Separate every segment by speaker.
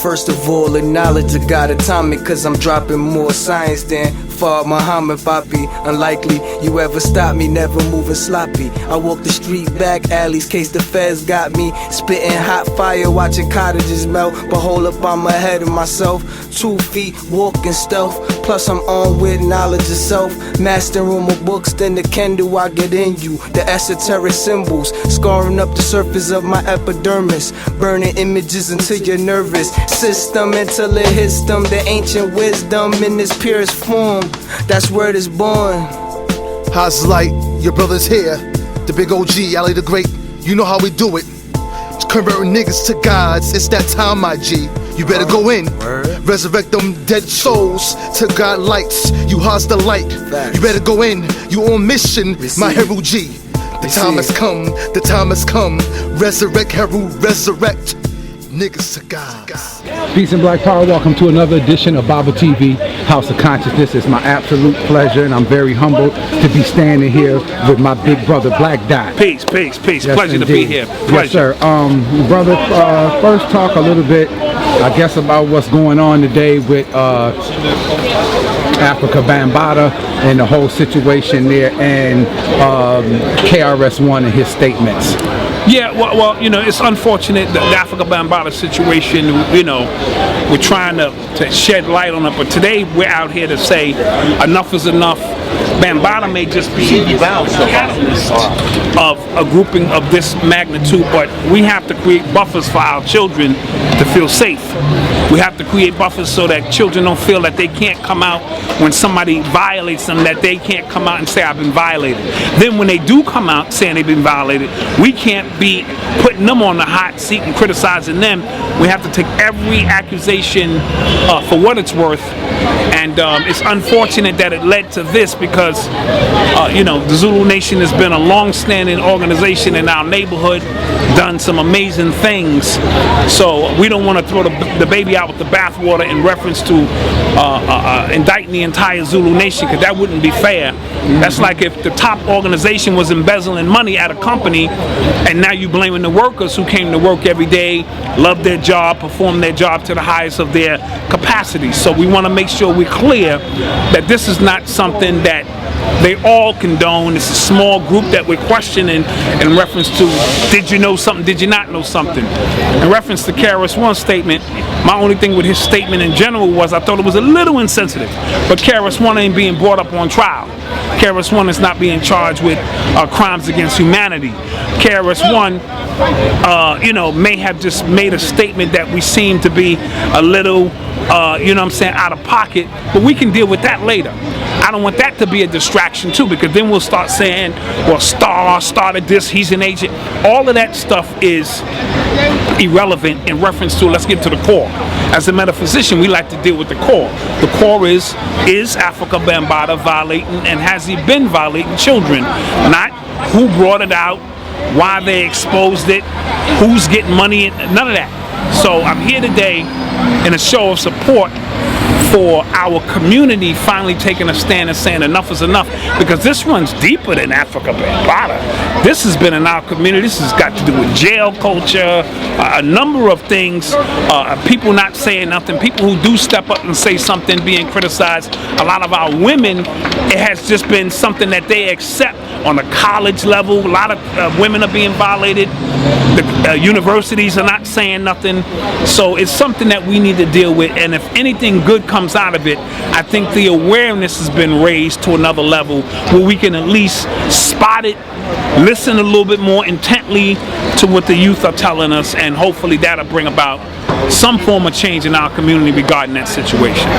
Speaker 1: First of all, acknowledge the God atomic, cause I'm dropping more science than Far Muhammad Papi. Unlikely you ever stop me, never moving sloppy. I walk the street back alleys, case the feds got me. Spitting hot fire, watching cottages melt. But hold up, I'm ahead of myself. 2 feet, walking stealth. Plus I'm on with knowledge of self. Mastering more books than the Kindle I get in you. The esoteric symbols, scarring up the surface of my epidermis. Burning images until you're nervous. System until it hits them. The ancient wisdom in its purest form. That's where it is born.
Speaker 2: How's light? Your brother's here. The big OG, Ali the Great. You know how we do it. Converting niggas to gods. It's that time, my G. You better go in. Resurrect them dead souls to God lights. You hostile light. You better go in. You on mission, my hero G. The time has come. The time has come. Resurrect hero, resurrect niggas to gods.
Speaker 3: Peace and Black Power. Welcome to another edition of Baba TV, House of Consciousness. It's my absolute pleasure, and I'm very humbled to be standing here with my big brother, Black Dot.
Speaker 4: Peace, peace, peace.
Speaker 3: Yes,
Speaker 4: pleasure
Speaker 3: indeed.
Speaker 4: to be here. Pleasure.
Speaker 3: Yes, sir. Brother, first talk a little bit, I guess, about what's going on today with AFRIKA BAMBAATAA and the whole situation there, and KRS-One and his statements.
Speaker 4: Yeah, well, you know, it's unfortunate that the AFRIKA BAMBAATAA situation, you know, we're trying to shed light on it, but today we're out here to say enough is enough. BAMBAATAA may just be the catalyst of a grouping of this magnitude, but we have to create buffers for our children to feel safe. We have to create buffers so that children don't feel that they can't come out when somebody violates them, that they can't come out and say, I've been violated. Then when they do come out saying they've been violated, we can't be putting them on the hot seat and criticizing them. We have to take every accusation for what it's worth. And it's unfortunate that it led to this because, you know, the Zulu Nation has been a long-standing organization in our neighborhood, done some amazing things. So we don't want to throw the baby out with the bathwater in reference to indicting the entire Zulu Nation, because that wouldn't be fair. That's like if the top organization was embezzling money at a company, and now you blaming the workers who came to work every day, love their job, perform their job to the highest of their capacity. So we want to make sure we're clear that this is not something that they all condone. It's a small group that we're questioning in reference to, did you know something, did you not know something? In reference to KRS-One's statement, my only thing with his statement in general was I thought it was a little insensitive, but KRS-One ain't being brought up on trial. KRS-One is not being charged with crimes against humanity. KRS-One, you know, may have just made a statement that we seem to be a little, you know what I'm saying, out of pocket, but we can deal with that later. I don't want that to be a distraction too, because then we'll start saying, well, Star started this, he's an agent. All of that stuff is irrelevant in reference to, let's get to the core. As a metaphysician, we like to deal with the core. The core is AFRIKA BAMBAATAA violating, and has he been violating children? Not who brought it out, why they exposed it, who's getting money, none of that. So I'm here today in a show of support for our community finally taking a stand and saying enough is enough, because this runs deeper than AFRIKA BAMBAATAA. This has been in our community. This has got to do with jail culture, a number of things, people not saying nothing, people who do step up and say something being criticized. A lot of our women, it has just been something that they accept on a college level. A lot of women are being violated. The universities are not saying nothing. So it's something that we need to deal with, and if anything good comes out of it, I think the awareness has been raised to another level where we can at least spot it, listen a little bit more intently to what the youth are telling us, and hopefully that'll bring about some form of change in our community regarding that situation.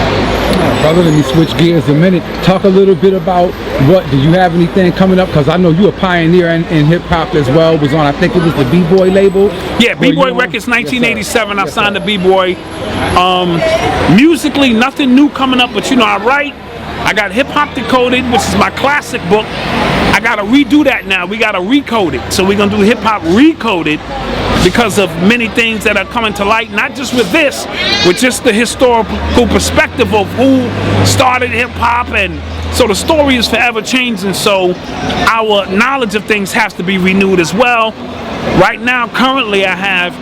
Speaker 3: Brother, let me switch gears a minute. Talk a little bit about do you have anything coming up? Because I know you're a pioneer in hip-hop as well. Was on, I think it was the B-Boy label.
Speaker 4: Yeah, B-Boy Records, 1987. Yes, I signed to B-Boy. Musically, nothing new coming up, but you know, I write. I got Hip Hop Decoded, which is my classic book. I gotta redo that now. We gotta recode it. So we're gonna do Hip Hop Recoded, because of many things that are coming to light, not just with this, with just the historical perspective of who started hip hop, and so the story is forever changing, so our knowledge of things has to be renewed as well. Right now, currently, I have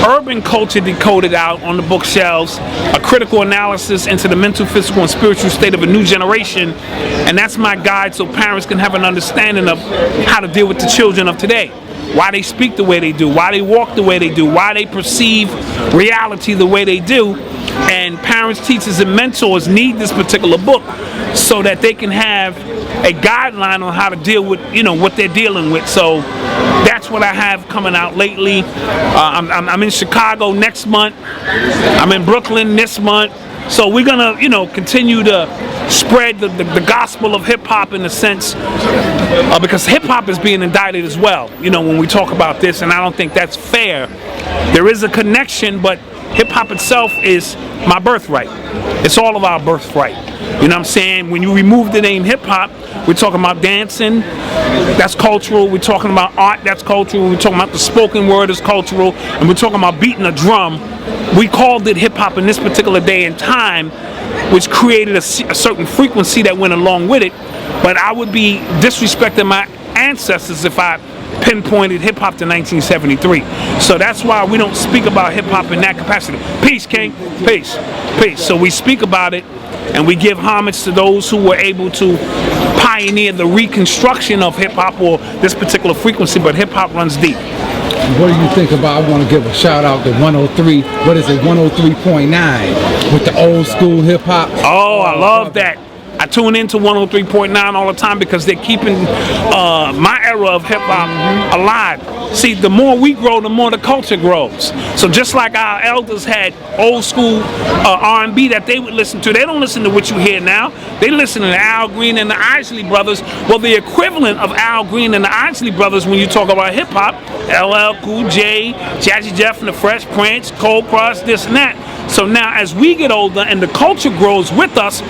Speaker 4: urban culture decoded out on the bookshelves, a critical analysis into the mental, physical, and spiritual state of a new generation, and that's my guide so parents can have an understanding of how to deal with the children of today. Why they speak the way they do, why they walk the way they do, why they perceive reality the way they do. And parents, teachers, and mentors need this particular book so that they can have a guideline on how to deal with, what they're dealing with. So that's what I have coming out lately. I'm in Chicago next month. I'm in Brooklyn this month. So we're gonna, continue to spread the gospel of hip hop in a sense, because hip hop is being indicted as well. When we talk about this, and I don't think that's fair. There is a connection, but hip hop itself is my birthright. It's all of our birthright. You know what I'm saying? When you remove the name hip hop, we're talking about dancing, that's cultural. We're talking about art, that's cultural. We're talking about the spoken word, is cultural. And we're talking about beating a drum. We called it hip hop in this particular day and time, which created a certain frequency that went along with it. But I would be disrespecting my ancestors if I pinpointed hip hop to 1973. So that's why we don't speak about hip hop in that capacity. Peace, King. Peace. Peace. So we speak about it, and we give homage to those who were able to pioneer the reconstruction of hip hop or this particular frequency, but hip hop runs deep.
Speaker 3: What do you think about, I want to give a shout out to 103, what is it, 103.9 with the old school hip hop.
Speaker 4: Oh, I love that. I tune into 103.9 all the time because they're keeping my era of hip hop alive. See, the more we grow, the more the culture grows. So just like our elders had old school R&B that they would listen to, they don't listen to what you hear now. They listen to Al Green and the Isley Brothers. Well, the equivalent of Al Green and the Isley Brothers when you talk about hip hop, LL Cool J, Jazzy Jeff and the Fresh Prince, Cold Cross, this and that. So now as we get older and the culture grows with us,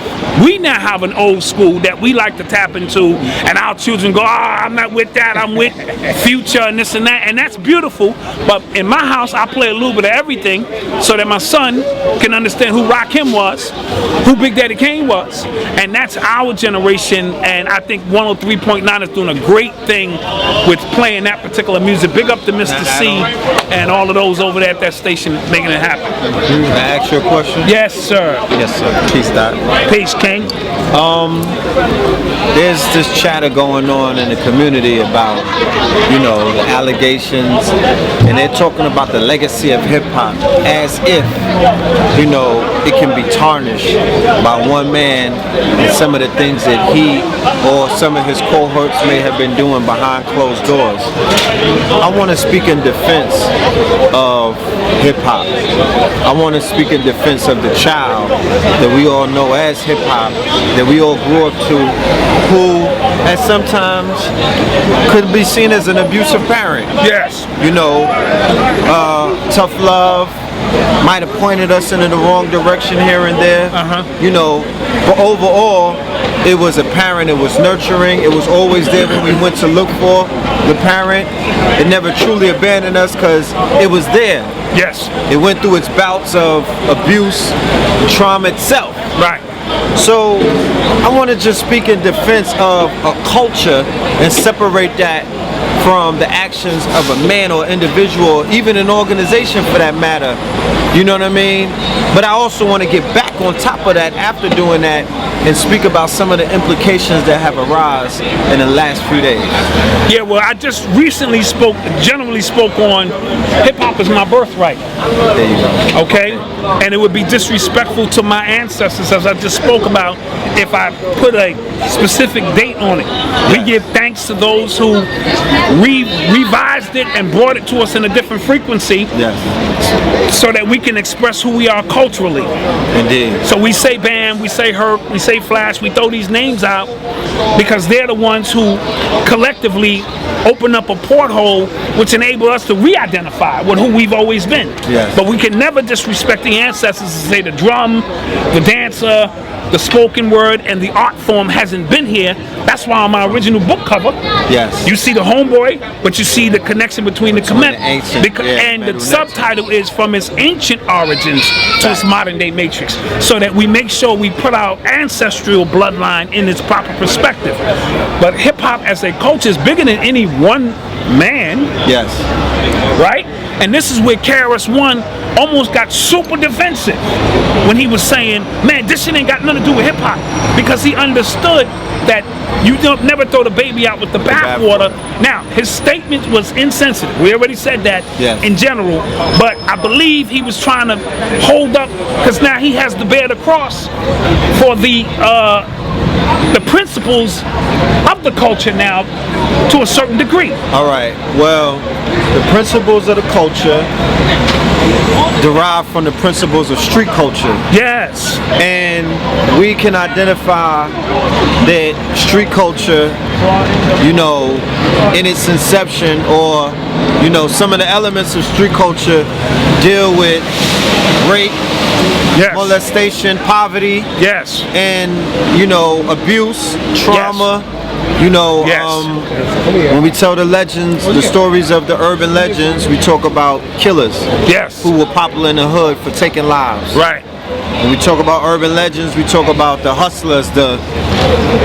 Speaker 4: we now have an old school that we like to tap into, and our children go, I'm not with that, I'm with Future and this and that, and that's beautiful. But in my house, I play a little bit of everything so that my son can understand who Rakim was, who Big Daddy Kane was, and that's our generation. And I think 103.9 is doing a great thing with playing that particular music. Big up to Mr. C and all of those over there at that station making it happen.
Speaker 5: Can I ask you a question?
Speaker 4: Yes, sir.
Speaker 5: Yes, sir. Peace, Doc.
Speaker 4: Peace, King.
Speaker 5: There's this chatter going on in the community about, the allegations, and they're talking about the legacy of hip-hop as if, it can be tarnished by one man and some of the things that he or some of his cohorts may have been doing behind closed doors. I want to speak in defense of hip-hop. I want to speak in defense of the child that we all know as hip-hop, that we all grew up to, who at sometimes could be seen as an abusive parent.
Speaker 4: Yes.
Speaker 5: Tough love might have pointed us in the wrong direction here and there. But overall, it was a parent, it was nurturing, it was always there when we went to look for the parent. It never truly abandoned us because it was there.
Speaker 4: Yes.
Speaker 5: It went through its bouts of abuse, trauma itself.
Speaker 4: Right.
Speaker 5: So I want to just speak in defense of a culture and separate that from the actions of a man or individual, even an organization for that matter. You know what I mean? But I also want to get back on top of that after doing that and speak about some of the implications that have arisen in the last few days.
Speaker 4: Yeah, well, I just recently generally spoke on hip-hop is my birthright.
Speaker 5: There you go.
Speaker 4: Okay? And it would be disrespectful to my ancestors, as I just spoke about, if I put a specific date on it. We give thanks to those who revised it and brought it to us in a different frequency, so that we can express who we are culturally.
Speaker 5: Indeed.
Speaker 4: So we say Bam, we say Herc, we say Flash, we throw these names out because they're the ones who collectively open up a porthole which enable us to re-identify with who we've always been.
Speaker 5: Yes.
Speaker 4: But we can never disrespect the ancestors and say the drum, the dancer, the spoken word, and the art form hasn't been here. That's why on my original book cover, you see the homeboy, but you see the connection between the Kemet, and the subtitle is from its ancient origins to its modern day matrix, so that we make sure we put our ancestral bloodline in its proper perspective. But hip hop as a culture is bigger than any one man.
Speaker 5: Yes.
Speaker 4: Right? And this is where KRS-One almost got super defensive when he was saying, man, this shit ain't got nothing to do with hip-hop, because he understood that you don't never throw the baby out with the bathwater. Now, his statement was insensitive. We already said that in general, but I believe he was trying to hold up, because now he has to bear the cross for the principles of the culture now to a certain degree.
Speaker 5: All right, well, the principles of the culture derive from the principles of street culture.
Speaker 4: Yes.
Speaker 5: And we can identify that street culture, you know, in its inception, or, you know, some of the elements of street culture deal with rape, molestation, poverty, and, you know, abuse, trauma. You know, when we tell the legends, the stories of the urban legends, we talk about killers who were popular in the hood for taking lives.
Speaker 4: Right.
Speaker 5: When we talk about urban legends, we talk about the hustlers, the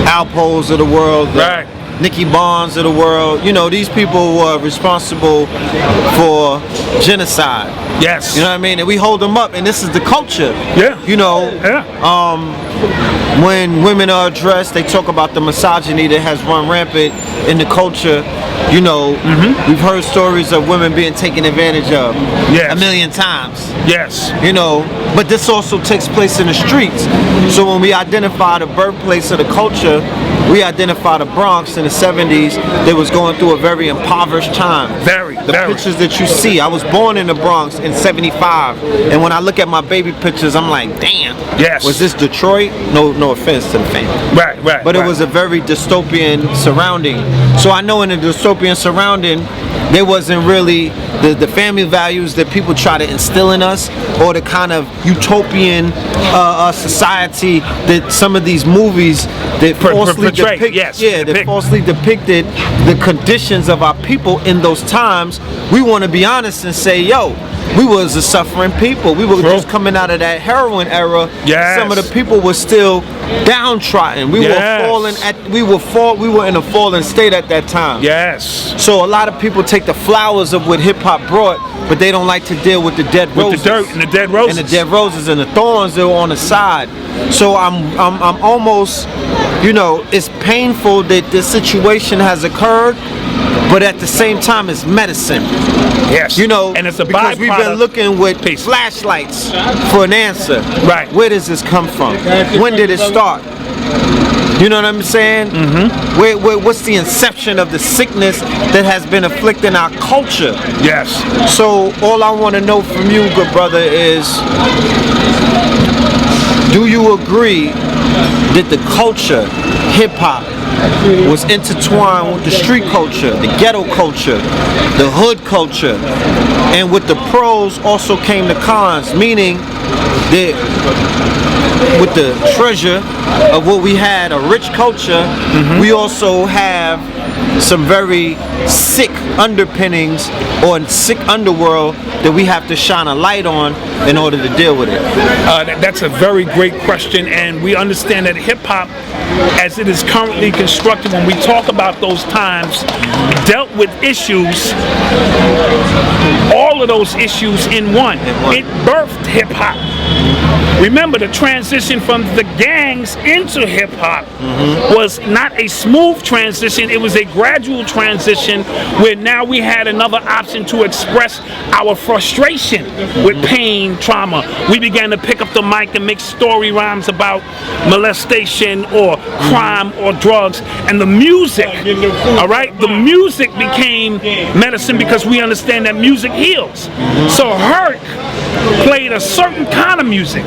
Speaker 5: Alpos of the world, the Nicky Barnes of the world. You know, these people were responsible for genocide.
Speaker 4: Yes.
Speaker 5: You know what I mean? And we hold them up, and this is the culture.
Speaker 4: Yeah.
Speaker 5: You know, when women are addressed, they talk about the misogyny that has run rampant in the culture. You know, we've heard stories of women being taken advantage of a million times.
Speaker 4: Yes.
Speaker 5: You know, but this also takes place in the streets. So when we identify the birthplace of the culture, we identify the Bronx in the 70s that was going through a very impoverished time. The pictures that you see, I was born in the Bronx in 75, and when I look at my baby pictures, I'm like, damn.
Speaker 4: Yes.
Speaker 5: Was this Detroit? No offense to the family.
Speaker 4: Right.
Speaker 5: But it was a very dystopian surrounding. So I know in a dystopian surrounding, there wasn't really the family values that people try to instill in us, or the kind of utopian society that some of these movies that falsely falsely depicted the conditions of our people in those times. We want to be honest and say, yo, we was a suffering people. We were just coming out of that heroin era. Some of the people were still downtrodden. We were in a fallen state at that time. So a lot of people take the flowers of what hip hop brought, but they don't like to deal with the dead roses.
Speaker 4: With the dirt and the dead roses.
Speaker 5: And the dead roses and the thorns that were on the side. So I'm almost, you know, it's painful that this situation has occurred, but at the same time it's medicine. You know,
Speaker 4: and it's a
Speaker 5: because we've been looking with flashlights for an answer. Where does this come from? When did it start? You know what I'm saying? What's the inception of the sickness that has been afflicting our culture? So all I want to know from you, good brother, is, do you agree that the culture, hip-hop, was intertwined with the street culture, the ghetto culture, the hood culture, and with the pros also came the cons, meaning that with the treasure of what we had, a rich culture, we also have some very sick underpinnings or sick underworld that we have to shine a light on in order to deal with it.
Speaker 4: That's a very great question, and we understand that hip-hop, as it is currently constructed, when we talk about those times, dealt with issues, all of those issues in one. It birthed hip-hop. Remember, the transition from the gangs into hip-hop was not a smooth transition. It was a gradual transition where now we had another option to express our frustration with pain, trauma. We began to pick up the mic and make story rhymes about molestation or crime or drugs. And the music, all right, the music became medicine because we understand that music heals. So Herc played a certain kind of music.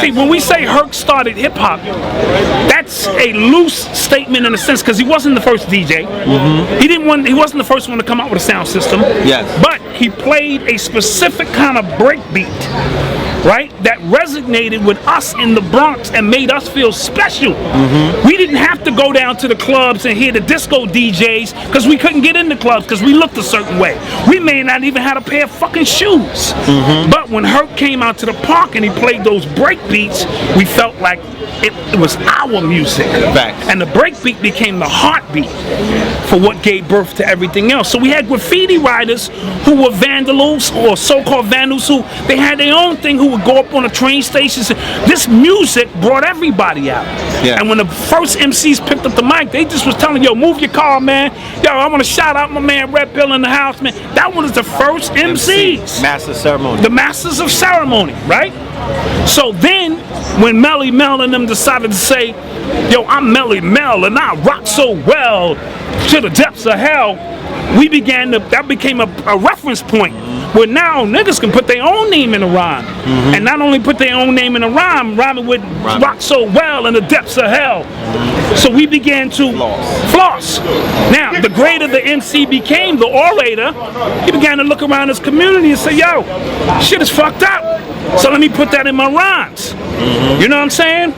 Speaker 4: See, when we say Herc started hip-hop, that's a loose statement in a sense, because he wasn't the first DJ. He wasn't the first one to come out with a sound system. But he played a specific kind of breakbeat right? That resonated with us in the Bronx and made us feel special. We didn't have to go down to the clubs and hear the disco DJs because we couldn't get in the clubs because we looked a certain way. We may not even had a pair of fucking shoes. But when Herc came out to the park and he played those break beats, we felt like it was our music.
Speaker 5: Facts.
Speaker 4: And the breakbeat became the heartbeat for what gave birth to everything else. So we had graffiti writers who were vandals or so-called vandals who they had their own thing, who would go up on the train stations. This music brought everybody out.
Speaker 5: Yeah.
Speaker 4: And when the first MCs picked up the mic, they just was telling, yo, move your car, man. Yo, I want to shout out my man Red Pill in the house, man. That one is the first MCs.
Speaker 5: Master ceremony.
Speaker 4: The masters of ceremony, right? So then, when Melly Mel and them decided to say, yo, I'm Melly Mel and I rock so well to the depths of hell, we began to, that became a reference point where now niggas can put their own name in a rhyme. And not only put their own name in a rhyme, rhyming with rock so well in the depths of hell. So we began to floss. Now, the greater the MC became, the orator, he began to look around his community and say, yo, shit is fucked up. So let me put that in my rhymes. You know what I'm saying?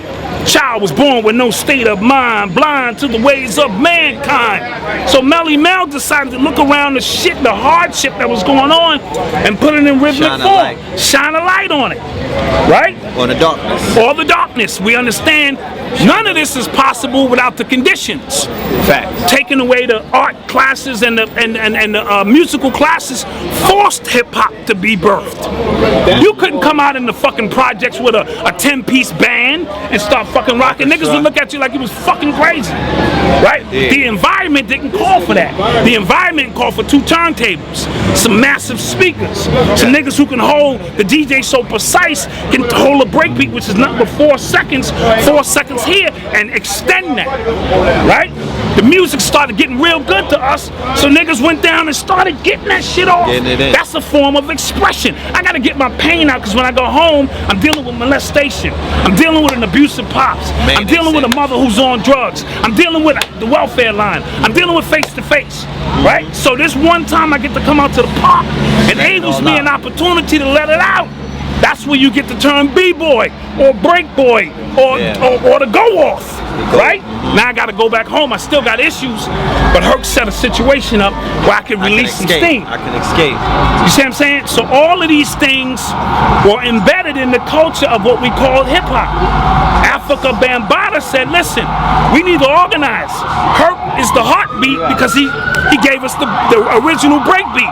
Speaker 4: Child was born with no state of mind, blind to the ways of mankind. So Melly Mel decided to look around the shit, the hardship that was going on, and put it in rhythmic form. Shine a light on it. Right?
Speaker 5: On the darkness.
Speaker 4: Or the darkness. We understand none of this is possible without the conditions.
Speaker 5: Facts.
Speaker 4: Taking away the art classes and the musical classes forced hip-hop to be birthed. You couldn't come out in the fucking projects with a 10-piece band and start fucking rocking. Niggas would look at you like you was fucking crazy. Right?
Speaker 5: Yeah.
Speaker 4: The environment didn't call for that. The environment called for 2 turntables, some massive speakers, some niggas who can hold the DJ so precise, can hold a breakbeat, which is nothing but 4 seconds here, and extend that. Right? The music started getting real good to us, so niggas went down and started getting that shit off. That's a form of expression. I gotta get my pain out, because when I go home, I'm dealing with molestation. I'm dealing with an abusive pops. I'm dealing with a mother who's on drugs. I'm dealing with the welfare line. I'm dealing with face-to-face. Right? So this one time I get to come out to the park, enables me an opportunity to let it out. That's where you get the term B-boy or break boy or the go-off, right? Now I got to go back home. I still got issues, but Herc set a situation up where I can release some steam.
Speaker 5: I can escape.
Speaker 4: You see what I'm saying? So all of these things were embedded in the culture of what we call hip-hop. Afrika Bambaataa said, listen, we need to organize. Herc is the heartbeat because he gave us the original breakbeat.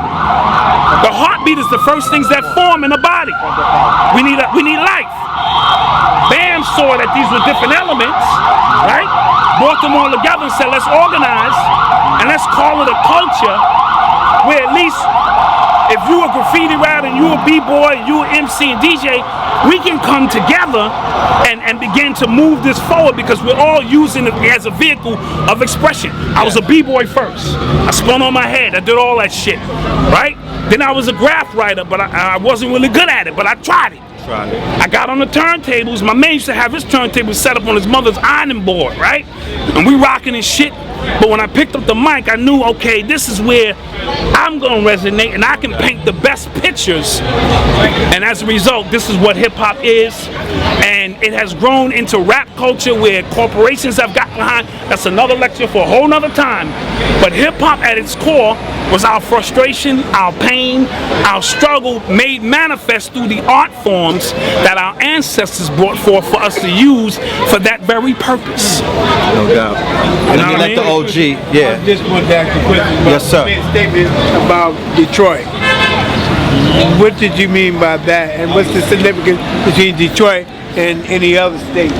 Speaker 4: The heartbeat is the first things that form in the body. We need life. Bam saw that these were different elements, right? Brought them all together and said, let's organize and let's call it a culture where at least if you a graffiti writer and you a b-boy, you an MC and DJ, we can come together and begin to move this forward because we're all using it as a vehicle of expression. I was a b-boy first. I spun on my head. I did all that shit, right? Then I was a graph writer, but I wasn't really good at it, but I tried it. I got on the turntables. My man used to have his turntable set up on his mother's ironing board, right? And we rocking and shit. But when I picked up the mic, I knew, okay, this is where I'm gonna resonate and I can paint the best pictures. And as a result, this is what hip hop is. And it has grown into rap culture where corporations have gotten behind. That's another lecture for a whole nother time. But hip hop at its core was our frustration, our pain, our struggle made manifest through the art forms that our ancestors brought forth for us to use for that very purpose.
Speaker 5: No doubt.
Speaker 4: You know what I mean?
Speaker 5: The OG, yeah.
Speaker 6: I just want to ask a question.
Speaker 5: Yes, sir.
Speaker 6: You made a statement about Detroit. What did you mean by that? And what's the significance between Detroit and any other state?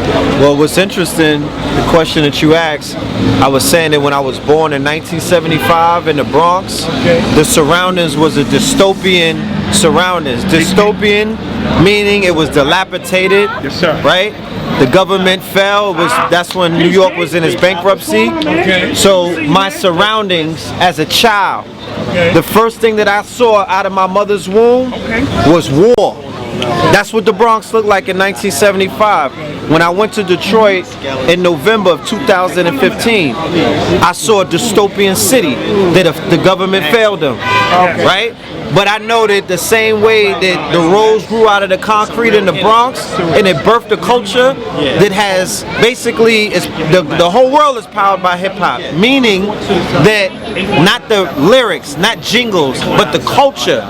Speaker 5: Well, what's interesting, the question that you asked, I was saying that when I was born in 1975 in the Bronx, the surroundings was a dystopian surroundings. Dystopian meaning it was dilapidated,
Speaker 4: Yes, sir.
Speaker 5: right? The government fell. That's when New York was in its bankruptcy. So my surroundings as a child, the first thing that I saw out of my mother's womb was war. That's what the Bronx looked like in 1975. When I went to Detroit in November of 2015, I saw a dystopian city that the government failed them, right? But I know that the same way that the rose grew out of the concrete in the Bronx and it birthed a culture that has basically the whole world is powered by hip hop, meaning that not the lyrics, not jingles, but the culture.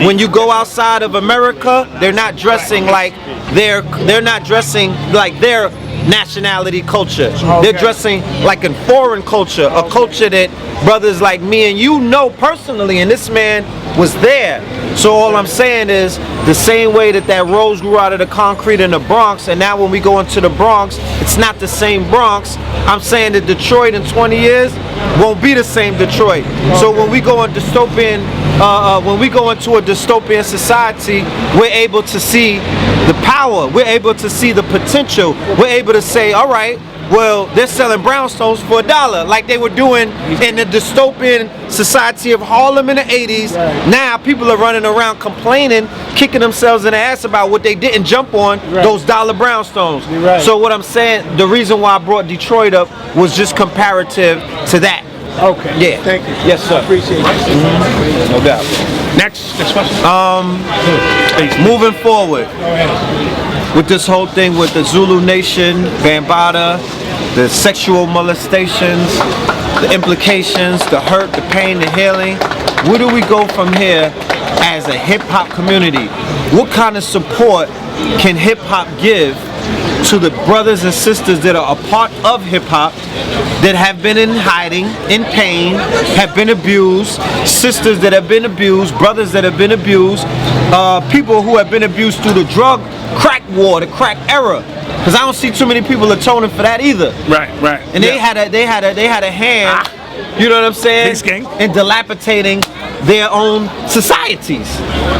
Speaker 5: When you go outside of America, they're not dressing like they're not dressing like their nationality culture. They're dressing like a foreign culture, a culture that brothers like me and you know personally, and this man was there. So all I'm saying is the same way that rose grew out of the concrete in the Bronx, and now when we go into the Bronx, it's not the same Bronx. I'm saying that Detroit in 20 years won't be the same Detroit. So when we go in dystopian, when we go into a dystopian society, we're able to see the power, we're able to see the potential, we're able to say, all right, well, they're selling brownstones for $1 like they were doing in the dystopian society of Harlem in the 80s. Now people are running around complaining, kicking themselves in the ass about what they didn't jump on, those dollar brownstones. So what I'm saying, the reason why I brought Detroit up was just comparative to that.
Speaker 6: Okay.
Speaker 5: Yeah.
Speaker 6: Thank you.
Speaker 5: Yes, sir.
Speaker 6: I appreciate it.
Speaker 5: No doubt.
Speaker 4: Next question.
Speaker 5: Moving forward with this whole thing with the Zulu Nation, Bambaataa, the sexual molestations, the implications, the hurt, the pain, the healing. Where do we go from here as a hip hop community? What kind of support can hip hop give to the brothers and sisters that are a part of hip hop that have been in hiding, in pain, have been abused, sisters that have been abused, brothers that have been abused, people who have been abused through the drug crack war, the crack era? Because I don't see too many people atoning for that either.
Speaker 4: Right.
Speaker 5: And they had a hand, you know what I'm saying, in dilapidating their own societies.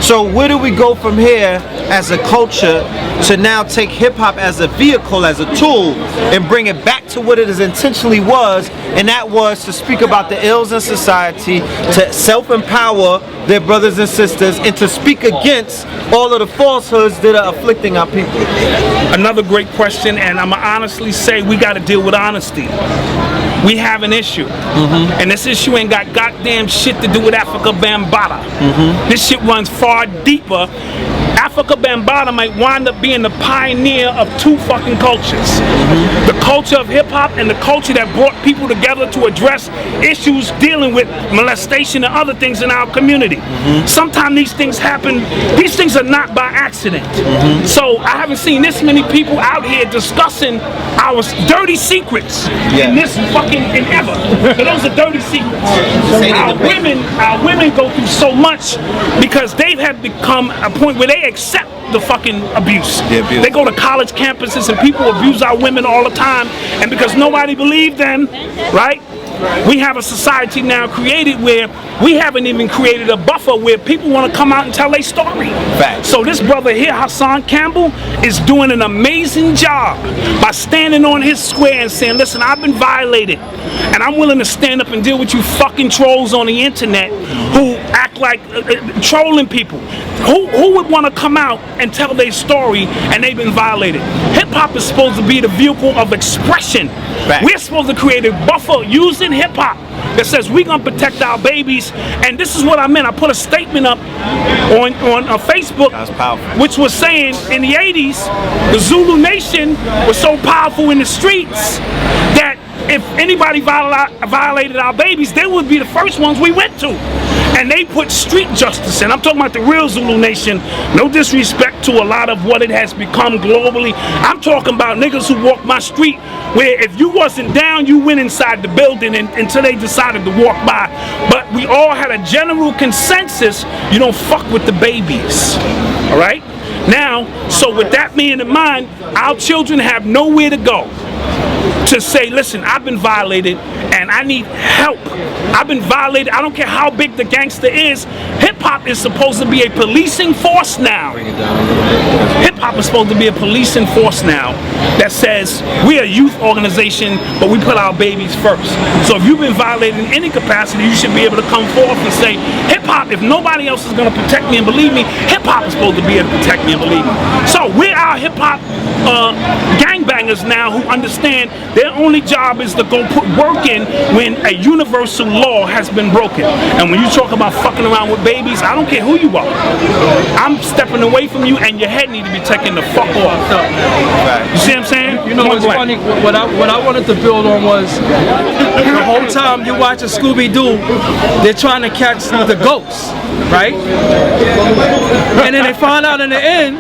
Speaker 5: So where do we go from here as a culture to now take hip hop as a vehicle, as a tool, and bring it back to what it is intentionally was, and that was to speak about the ills in society, to self-empower their brothers and sisters, and to speak against all of the falsehoods that are afflicting our people?
Speaker 4: Another great question, and I'm gonna honestly say we got to deal with honesty. We have an issue, and this issue ain't got goddamn shit to do with AFRIKA BAMBAATAA. This shit runs far deeper. AFRIKA BAMBAATAA might wind up being the pioneer of two fucking cultures. The culture of hip hop and the culture that brought people together to address issues dealing with molestation and other things in our community. Sometimes these things happen, these things are not by accident. So I haven't seen this many people out here discussing our dirty secrets in this fucking endeavor. So those are dirty secrets. Our women go through so much because they have become a point where they accept the fucking abuse. They go to college campuses and people abuse our women all the time, and because nobody believed them, right? We have a society now created where we haven't even created a buffer where people want to come out and tell their story. So this brother here, Hassan Campbell, is doing an amazing job by standing on his square and saying, listen, I've been violated, and I'm willing to stand up and deal with you fucking trolls on the internet who act like trolling people. Who would want to come out and tell their story and they've been violated? Hip-hop is supposed to be the vehicle of expression. We're supposed to create a buffer using hip-hop that says we're going to protect our babies. And this is what I meant. I put a statement up on Facebook, which was saying in the 80s, the Zulu Nation was so powerful in the streets that if anybody violated our babies, they would be the first ones we went to. And they put street justice in. I'm talking about the real Zulu Nation. No disrespect to a lot of what it has become globally. I'm talking about niggas who walk my street where if you wasn't down, you went inside the building until they decided to walk by. But we all had a general consensus, you don't fuck with the babies. All right? Now, so with that being in mind, our children have nowhere to go to say, listen, I've been violated and I need help. I've been violated. I don't care how big the gangster is. Hip hop is supposed to be a policing force now. Hip hop hop is supposed to be a policing force now that says we're a youth organization, but we put our babies first. So if you've been violated in any capacity, you should be able to come forth and say, hip hop, if nobody else is going to protect me and believe me, hip hop is supposed to be able to protect me and believe me. So we're our hip hop gangbangers now who understand their only job is to go put work in when a universal law has been broken. And when you talk about fucking around with babies, I don't care who you are. I'm stepping away from you, and your head need to be taken the fuck off. You see what I'm saying?
Speaker 7: You know what's funny? What I wanted to build on was the whole time you watch a Scooby-Doo, they're trying to catch the ghosts, right? And then they find out in the end,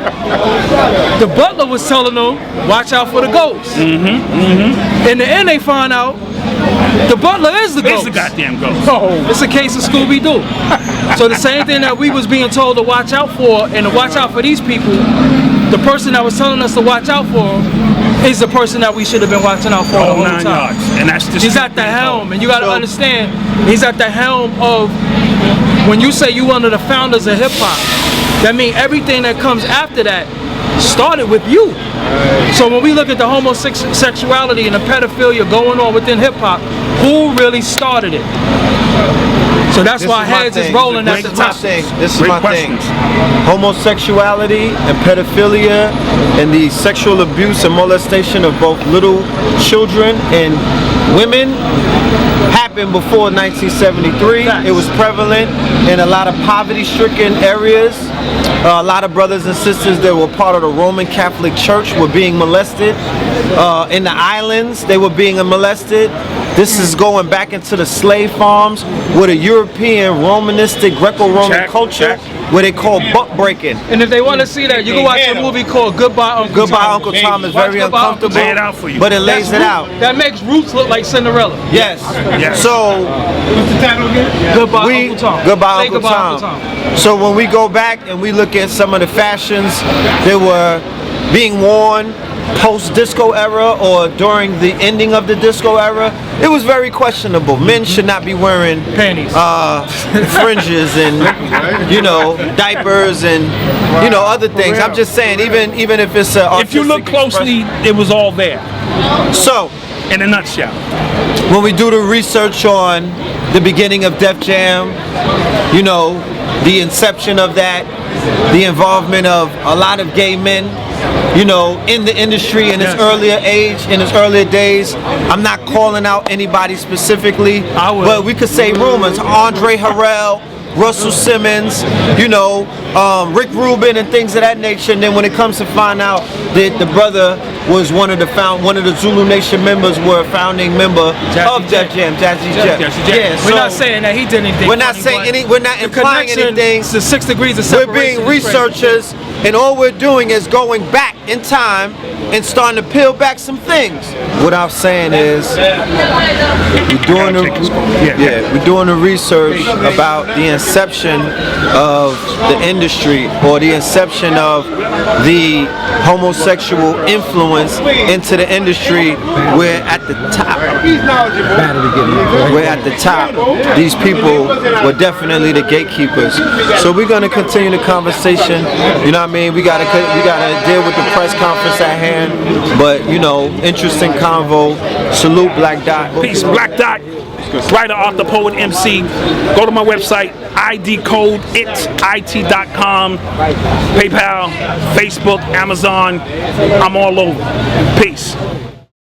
Speaker 7: the butler was telling them, watch out for the ghosts. In the end, they find out the butler is the ghost.
Speaker 4: It's the goddamn ghost.
Speaker 7: It's a case of Scooby-Doo. So the same thing that we was being told to watch out for and to watch out for these people, the person that was telling us to watch out for is the person that we should have been watching out for the whole time.
Speaker 4: And that's just
Speaker 7: he's at the helm, and you got to understand, he's at the helm of, when you say you one of the founders of hip-hop, that means everything that comes after that started with you. So when we look at the homosexuality and the pedophilia going on within hip-hop, who really started it? So that's why heads is rolling at the top.
Speaker 5: This is my thing. Homosexuality and pedophilia and the sexual abuse and molestation of both little children and women happened before 1973. It was prevalent in a lot of poverty-stricken areas. A lot of brothers and sisters that were part of the Roman Catholic Church were being molested. In the islands, they were being molested. This is going back into the slave farms with a European Romanistic Greco-Roman culture where they call buck breaking.
Speaker 7: And if they want to see that, you can watch a movie called Goodbye Uncle Tom.
Speaker 5: Goodbye Uncle Tom is very uncomfortable,
Speaker 4: lay it out for you.
Speaker 5: but it lays it out.
Speaker 7: That makes Roots look like Cinderella.
Speaker 5: Yes. So
Speaker 6: What's the title again?
Speaker 7: Goodbye Uncle Tom.
Speaker 5: Goodbye
Speaker 7: Say
Speaker 5: Uncle
Speaker 7: goodbye,
Speaker 5: Tom.
Speaker 7: Uncle Tom.
Speaker 5: So when we go back and we look at some of the fashions that were being worn post-disco era or during the ending of the disco era, it was very questionable. Men should not be wearing
Speaker 7: panties,
Speaker 5: fringes, and you know, diapers, and you know, other things. I'm just saying, even if it's
Speaker 4: if you look closely, it was all there.
Speaker 5: So,
Speaker 4: in a nutshell,
Speaker 5: when we do the research on the beginning of Def Jam, you know, the inception of that, the involvement of a lot of gay men, you know, in the industry in its earlier age, in its earlier days. I'm not calling out anybody specifically, but we could say rumors. Andre Harrell, Russell Simmons, you know, Rick Rubin and things of that nature. And then when it comes to find out that the brother was one of the Zulu Nation members, were a founding member of Def Jam, Jazzy Jeff.
Speaker 7: Yeah, so we're not saying that he did anything.
Speaker 5: We're not saying we're not implying anything.
Speaker 7: The 6 degrees of separation.
Speaker 5: We're being researchers, and all we're doing is going back in time and starting to peel back some things. What I'm saying is, we're doing the research about the inception of the industry, or the inception of the homosexual influence into the industry. We're at the top. We're at the top. These people were definitely the gatekeepers. So we're gonna continue the conversation. You know what I mean? We gotta deal with the press conference at hand. But you know, interesting convo. Salute Black Dot.
Speaker 4: Peace, Black Dot. Writer, author, poet, MC. Go to my website, idcodeit.com, PayPal, Facebook, Amazon. I'm all over. Peace.